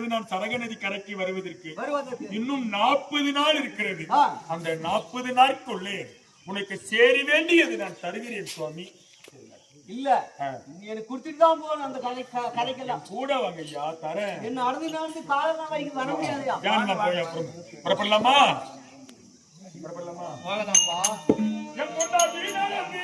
இருக்கிறது. நான் சரக நதி கரைக்கு வருவதற்கு இன்னும் 40 நாள் இருக்கிறது. அந்த 40 நாட்குள்ளே உனக்கு சேரி வேண்டியது நான் தருகிறேன் சுவாமி. இல்ல நீ எனக்கு குடுத்துட்டு தான் போகணும். அந்த கதைக்கெல்லாம் கூட வாங்க ஐயா, தரேன். என்ன நடந்து காலம் வரைக்கும் வர முடியாதுயா. புறப்படலாமா? போகலாம்பா. என் கொண்டாடி நடந்து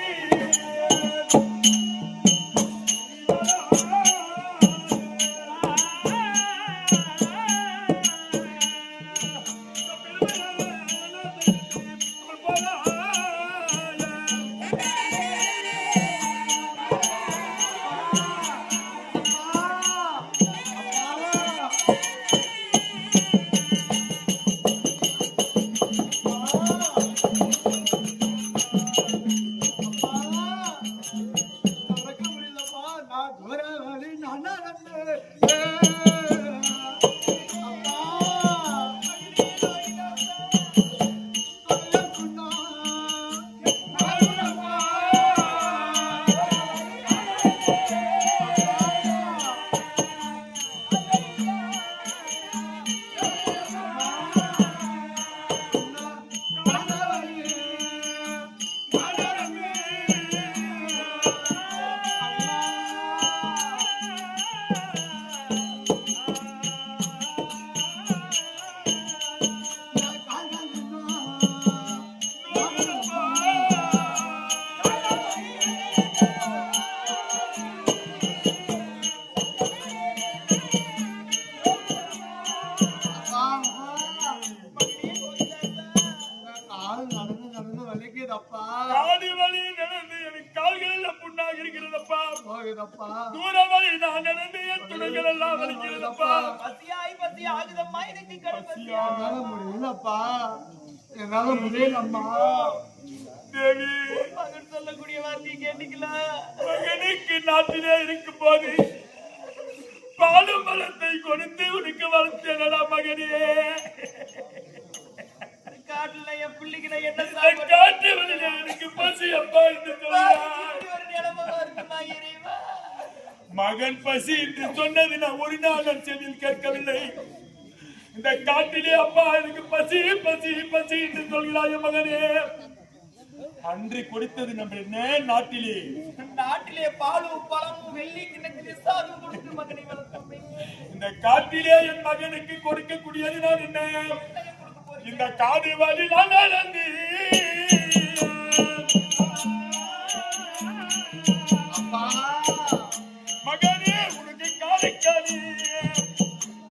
என்னால முடியலம்மா. தேவி, மகன் சொல்லக்கூடிய வார்த்தையை கேட்டீங்களா? மகனுக்கு நாட்டிலே இருக்கும் போது பாலும் பழத்தை கொடுத்து உனக்கு வளர்த்தேனடா மகனே. காட்டுல என் பிள்ளைக்கு நான் என்ன காட்டு வழியில எனக்கு பசி அப்பா என்று மகன் பசி என்று சொன்னது நான் ஒரு நாள் செவியில் கேட்கவில்லை. இந்த காட்டிலே அப்பா எனக்கு பசி பசி பசி என்று சொல்கிறாய் மகனே. அன்று கொடுத்தது நம்ம என்ன? நாட்டிலே பாலும் பழமும் வெள்ளி கிணத்திலே சாதம் கொடுத்து மகனை வளர்த்தோம். இந்த காட்டிலே என் மகனுக்கு கொடுக்கக்கூடியது நான் என்ன? இந்த காடு வழி நான் நடந்து